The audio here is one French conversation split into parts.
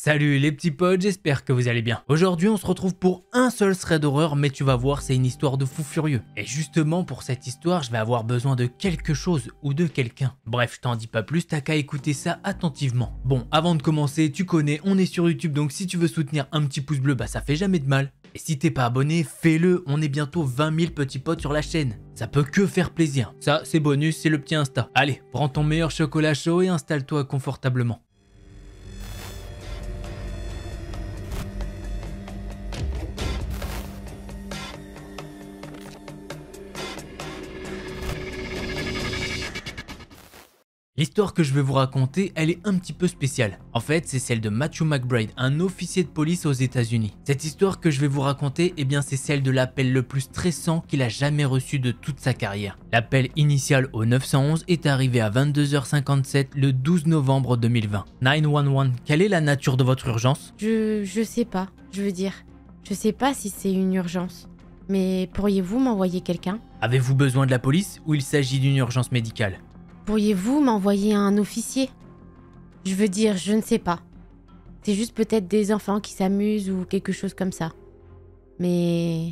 Salut les petits potes, j'espère que vous allez bien. Aujourd'hui on se retrouve pour un seul thread d'horreur, mais tu vas voir c'est une histoire de fou furieux. Et justement pour cette histoire je vais avoir besoin de quelque chose ou de quelqu'un. Bref je t'en dis pas plus, t'as qu'à écouter ça attentivement. Bon avant de commencer tu connais, on est sur YouTube donc si tu veux soutenir un petit pouce bleu bah ça fait jamais de mal. Et si t'es pas abonné, fais-le, on est bientôt 20 000 petits potes sur la chaîne. Ça peut que faire plaisir. Ça c'est bonus, c'est le petit Insta. Allez, prends ton meilleur chocolat chaud et installe-toi confortablement. L'histoire que je vais vous raconter, elle est un petit peu spéciale. En fait, c'est celle de Matthew McBride, un officier de police aux États-Unis. Cette histoire que je vais vous raconter, eh bien c'est celle de l'appel le plus stressant qu'il a jamais reçu de toute sa carrière. L'appel initial au 911 est arrivé à 22h57 le 12 novembre 2020. 911, quelle est la nature de votre urgence? Je sais pas, je sais pas si c'est une urgence. Mais pourriez-vous m'envoyer quelqu'un? Avez-vous besoin de la police ou il s'agit d'une urgence médicale? Pourriez-vous m'envoyer un officier? Je veux dire, je ne sais pas. C'est juste peut-être des enfants qui s'amusent ou quelque chose comme ça. Mais...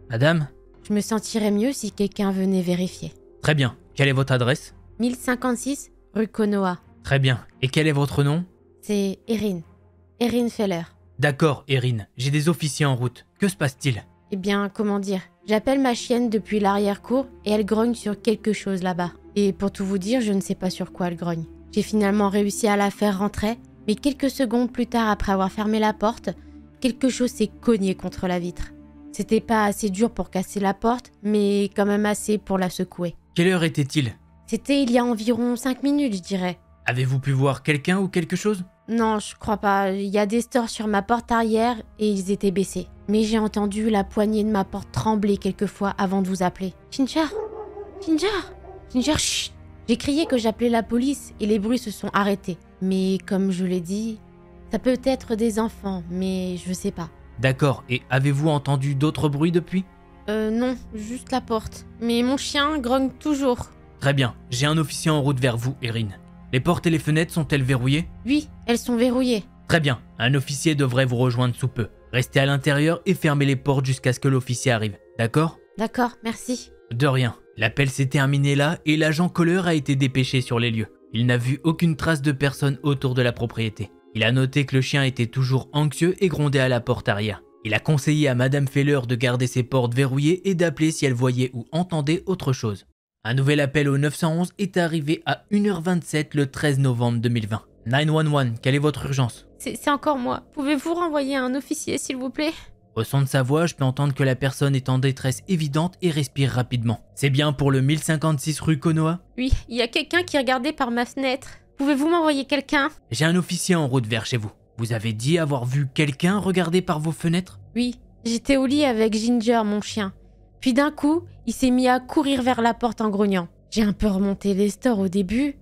Madame? Je me sentirais mieux si quelqu'un venait vérifier. Très bien. Quelle est votre adresse? 1056 rue Konoha. Très bien. Et quel est votre nom? C'est Erin. Erin Feller. D'accord, Erin. J'ai des officiers en route. Que se passe-t-il? Eh bien, comment dire? J'appelle ma chienne depuis l'arrière-cour et elle grogne sur quelque chose là-bas. Et pour tout vous dire, je ne sais pas sur quoi elle grogne. J'ai finalement réussi à la faire rentrer, mais quelques secondes plus tard après avoir fermé la porte, quelque chose s'est cogné contre la vitre. C'était pas assez dur pour casser la porte, mais quand même assez pour la secouer. Quelle heure était-il? C'était il y a environ 5 minutes, je dirais. Avez-vous pu voir quelqu'un ou quelque chose? Non, je crois pas. Il y a des stores sur ma porte arrière et ils étaient baissés. Mais j'ai entendu la poignée de ma porte trembler quelquefois avant de vous appeler. Ginger! Ginger! Ginger, chut! J'ai crié que j'appelais la police et les bruits se sont arrêtés. Mais comme je l'ai dit, ça peut être des enfants, mais je sais pas. D'accord, et avez-vous entendu d'autres bruits depuis? Non, juste la porte. Mais mon chien grogne toujours. Très bien, j'ai un officier en route vers vous, Erin. Les portes et les fenêtres sont-elles verrouillées? Oui, elles sont verrouillées. Très bien, un officier devrait vous rejoindre sous peu. Restez à l'intérieur et fermez les portes jusqu'à ce que l'officier arrive, d'accord? D'accord, merci. De rien. L'appel s'est terminé là et l'agent Kohler a été dépêché sur les lieux. Il n'a vu aucune trace de personne autour de la propriété. Il a noté que le chien était toujours anxieux et grondait à la porte arrière. Il a conseillé à Madame Feller de garder ses portes verrouillées et d'appeler si elle voyait ou entendait autre chose. Un nouvel appel au 911 est arrivé à 1h27 le 13 novembre 2020. 911, quelle est votre urgence? C'est encore moi. Pouvez-vous renvoyer un officier, s'il vous plaît? Au son de sa voix, je peux entendre que la personne est en détresse évidente et respire rapidement. C'est bien pour le 1056 rue Konoha? Oui, il y a quelqu'un qui regardait par ma fenêtre. Pouvez-vous m'envoyer quelqu'un? J'ai un officier en route vers chez vous. Vous avez dit avoir vu quelqu'un regarder par vos fenêtres? Oui, j'étais au lit avec Ginger, mon chien. Puis d'un coup, il s'est mis à courir vers la porte en grognant. J'ai un peu remonté les stores au début,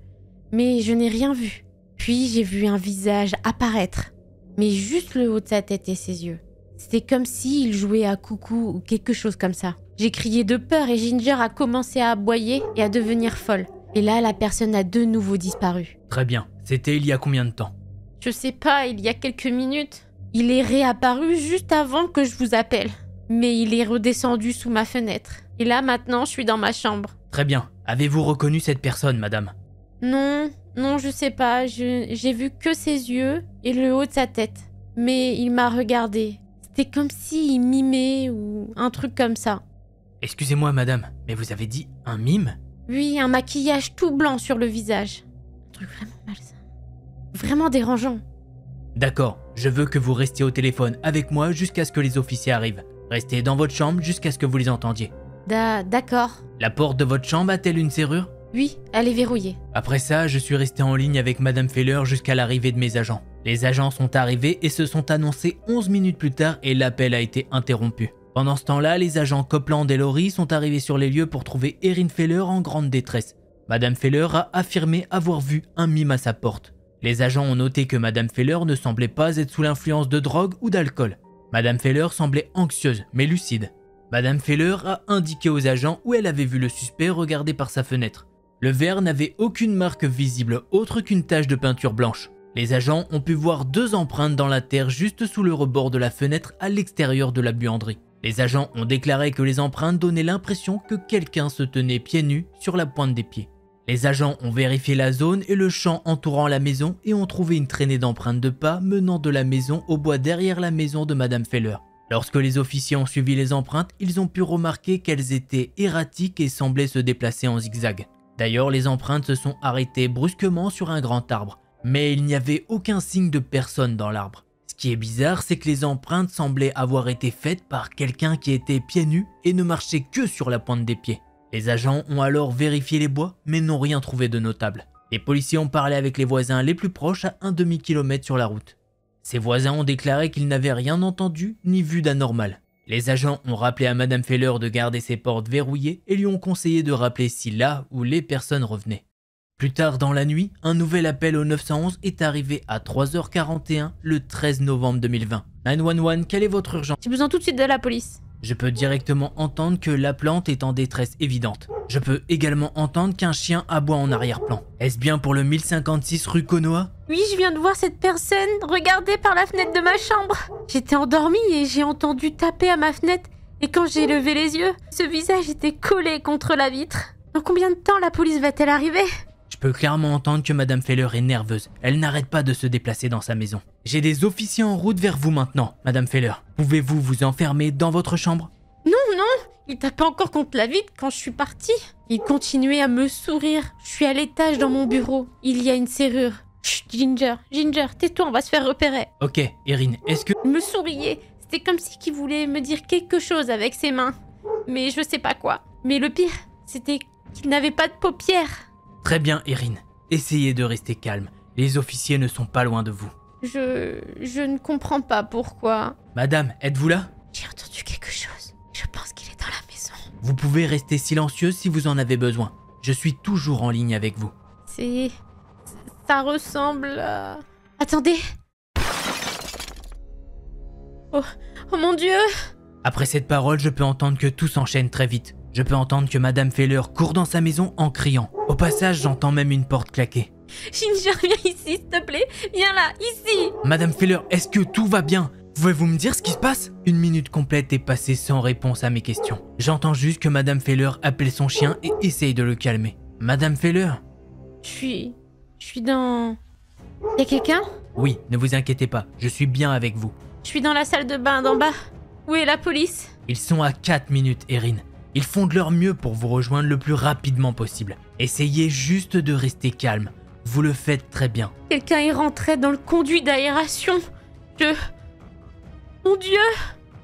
mais je n'ai rien vu. Puis j'ai vu un visage apparaître, mais juste le haut de sa tête et ses yeux. C'était comme s'il jouait à coucou ou quelque chose comme ça. J'ai crié de peur et Ginger a commencé à aboyer et à devenir folle. Et là, la personne a de nouveau disparu. Très bien. C'était il y a combien de temps? Je sais pas, il y a quelques minutes. Il est réapparu juste avant que je vous appelle. Mais il est redescendu sous ma fenêtre. Et là, maintenant, je suis dans ma chambre. Très bien. Avez-vous reconnu cette personne, madame? Non, je sais pas. J'ai vu que ses yeux et le haut de sa tête. Mais il m'a regardé. C'était comme s'il mimait ou un truc comme ça. Excusez-moi, madame, mais vous avez dit un mime? Oui, un maquillage tout blanc sur le visage. Un truc vraiment malsain. Vraiment dérangeant. D'accord, je veux que vous restiez au téléphone avec moi jusqu'à ce que les officiers arrivent. Restez dans votre chambre jusqu'à ce que vous les entendiez. D'accord. La porte de votre chambre a-t-elle une serrure? Oui, elle est verrouillée. Après ça, je suis resté en ligne avec Madame Feller jusqu'à l'arrivée de mes agents. Les agents sont arrivés et se sont annoncés 11 minutes plus tard et l'appel a été interrompu. Pendant ce temps-là, les agents Copeland et Laurie sont arrivés sur les lieux pour trouver Erin Feller en grande détresse. Madame Feller a affirmé avoir vu un mime à sa porte. Les agents ont noté que Madame Feller ne semblait pas être sous l'influence de drogue ou d'alcool. Madame Feller semblait anxieuse mais lucide. Madame Feller a indiqué aux agents où elle avait vu le suspect regarder par sa fenêtre. Le verre n'avait aucune marque visible autre qu'une tache de peinture blanche. Les agents ont pu voir 2 empreintes dans la terre juste sous le rebord de la fenêtre à l'extérieur de la buanderie. Les agents ont déclaré que les empreintes donnaient l'impression que quelqu'un se tenait pieds nus sur la pointe des pieds. Les agents ont vérifié la zone et le champ entourant la maison et ont trouvé une traînée d'empreintes de pas menant de la maison au bois derrière la maison de Madame Feller. Lorsque les officiers ont suivi les empreintes, ils ont pu remarquer qu'elles étaient erratiques et semblaient se déplacer en zigzag. D'ailleurs, les empreintes se sont arrêtées brusquement sur un grand arbre, mais il n'y avait aucun signe de personne dans l'arbre. Ce qui est bizarre, c'est que les empreintes semblaient avoir été faites par quelqu'un qui était pieds nus et ne marchait que sur la pointe des pieds. Les agents ont alors vérifié les bois, mais n'ont rien trouvé de notable. Les policiers ont parlé avec les voisins les plus proches à un demi-kilomètre sur la route. Ces voisins ont déclaré qu'ils n'avaient rien entendu ni vu d'anormal. Les agents ont rappelé à Madame Feller de garder ses portes verrouillées et lui ont conseillé de rappeler si là ou les personnes revenaient. Plus tard dans la nuit, un nouvel appel au 911 est arrivé à 3h41 le 13 novembre 2020. 911, quelle est votre urgence? J'ai besoin tout de suite de la police. Je peux directement entendre que la plante est en détresse évidente. Je peux également entendre qu'un chien aboie en arrière-plan. Est-ce bien pour le 1056 rue Konoha? Oui, je viens de voir cette personne regarder par la fenêtre de ma chambre. J'étais endormie et j'ai entendu taper à ma fenêtre. Et quand j'ai levé les yeux, ce visage était collé contre la vitre. Dans combien de temps la police va-t-elle arriver? Je peux clairement entendre que Madame Feller est nerveuse. Elle n'arrête pas de se déplacer dans sa maison. J'ai des officiers en route vers vous maintenant, Madame Feller. Pouvez-vous vous enfermer dans votre chambre? Non, il tapait encore contre la vitre quand je suis partie. Il continuait à me sourire. Je suis à l'étage dans mon bureau. Il y a une serrure. Chut, Ginger, tais-toi, on va se faire repérer. Ok, Erin, est-ce que... Il me souriait. C'était comme si qu'il voulait me dire quelque chose avec ses mains. Mais je sais pas quoi. Mais le pire, c'était qu'il n'avait pas de paupières. Très bien, Erin. Essayez de rester calme. Les officiers ne sont pas loin de vous. Je ne comprends pas pourquoi. Madame, êtes-vous là? J'ai entendu quelque chose. Je pense qu'il est dans la maison. Vous pouvez rester silencieuse si vous en avez besoin. Je suis toujours en ligne avec vous. Ça ressemble à... Attendez. Oh mon Dieu! Après cette parole, je peux entendre que tout s'enchaîne très vite. Je peux entendre que Madame Feller court dans sa maison en criant. Au passage, j'entends même une porte claquer. Ginger, viens ici, s'il te plaît. Viens là, ici. Madame Feller, est-ce que tout va bien? Pouvez-vous me dire ce qui se passe? Une minute complète est passée sans réponse à mes questions. J'entends juste que Madame Feller appelle son chien et essaye de le calmer. Madame Feller? Je suis dans... Y'a quelqu'un? Oui, ne vous inquiétez pas, je suis bien avec vous. Je suis dans la salle de bain d'en bas. Où est la police? Ils sont à 4 minutes, Erin. Ils font de leur mieux pour vous rejoindre le plus rapidement possible. Essayez juste de rester calme. Vous le faites très bien. Quelqu'un est rentré dans le conduit d'aération. Mon Dieu!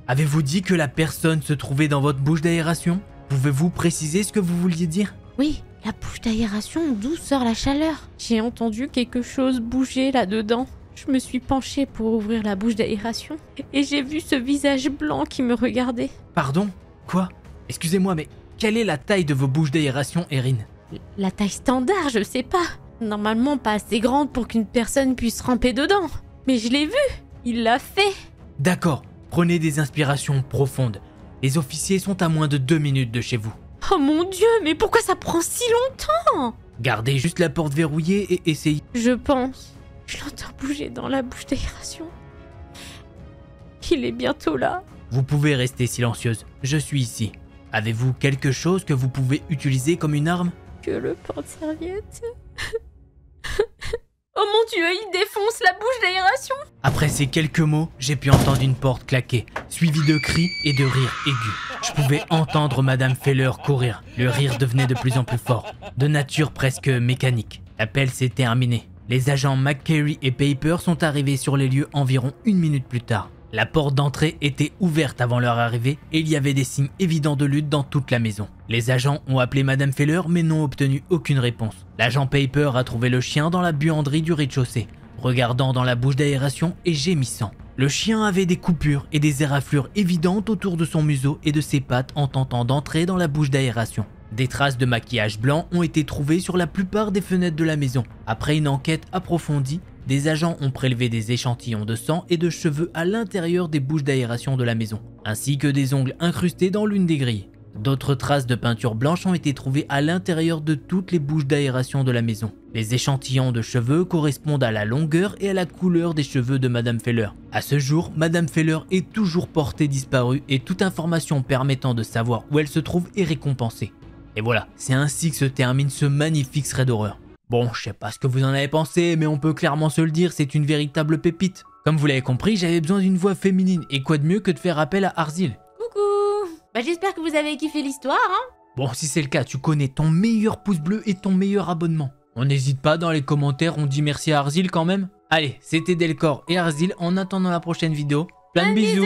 Avez-vous dit que la personne se trouvait dans votre bouche d'aération? Pouvez-vous préciser ce que vous vouliez dire? Oui, la bouche d'aération d'où sort la chaleur. J'ai entendu quelque chose bouger là-dedans. Je me suis penchée pour ouvrir la bouche d'aération et j'ai vu ce visage blanc qui me regardait. Pardon? Quoi? Excusez-moi, mais quelle est la taille de vos bouches d'aération, Erin? La taille standard, je sais pas. Normalement pas assez grande pour qu'une personne puisse ramper dedans. Mais je l'ai vu, il l'a fait. D'accord, prenez des inspirations profondes. Les officiers sont à moins de 2 minutes de chez vous. Oh mon Dieu, mais pourquoi ça prend si longtemps? Gardez juste la porte verrouillée et essayez... Je pense. Je l'entends bouger dans la bouche d'aération. Il est bientôt là. Vous pouvez rester silencieuse, je suis ici. Avez-vous quelque chose que vous pouvez utiliser comme une arme? Que le porte-serviette. Oh mon Dieu, il défonce la bouche d'aération. Après ces quelques mots, j'ai pu entendre une porte claquer, suivie de cris et de rires aigus. Je pouvais entendre Madame Feller courir. Le rire devenait de plus en plus fort, de nature presque mécanique. L'appel s'est terminé. Les agents McCary et Paper sont arrivés sur les lieux environ 1 minute plus tard. La porte d'entrée était ouverte avant leur arrivée et il y avait des signes évidents de lutte dans toute la maison. Les agents ont appelé Madame Feller mais n'ont obtenu aucune réponse. L'agent Paper a trouvé le chien dans la buanderie du rez-de-chaussée, regardant dans la bouche d'aération et gémissant. Le chien avait des coupures et des éraflures évidentes autour de son museau et de ses pattes en tentant d'entrer dans la bouche d'aération. Des traces de maquillage blanc ont été trouvées sur la plupart des fenêtres de la maison. Après une enquête approfondie, des agents ont prélevé des échantillons de sang et de cheveux à l'intérieur des bouches d'aération de la maison, ainsi que des ongles incrustés dans l'une des grilles. D'autres traces de peinture blanche ont été trouvées à l'intérieur de toutes les bouches d'aération de la maison. Les échantillons de cheveux correspondent à la longueur et à la couleur des cheveux de Madame Feller. À ce jour, Madame Feller est toujours portée disparue et toute information permettant de savoir où elle se trouve est récompensée. Et voilà, c'est ainsi que se termine ce magnifique thread d'horreur. Bon, je sais pas ce que vous en avez pensé, mais on peut clairement se le dire, c'est une véritable pépite. Comme vous l'avez compris, j'avais besoin d'une voix féminine, et quoi de mieux que de faire appel à Arzil. Coucou. Bah j'espère que vous avez kiffé l'histoire, hein. Bon, si c'est le cas, tu connais ton meilleur pouce bleu et ton meilleur abonnement. On n'hésite pas dans les commentaires, on dit merci à Arzil quand même. Allez, c'était Delcor et Arzil, en attendant la prochaine vidéo. Plein de bisous.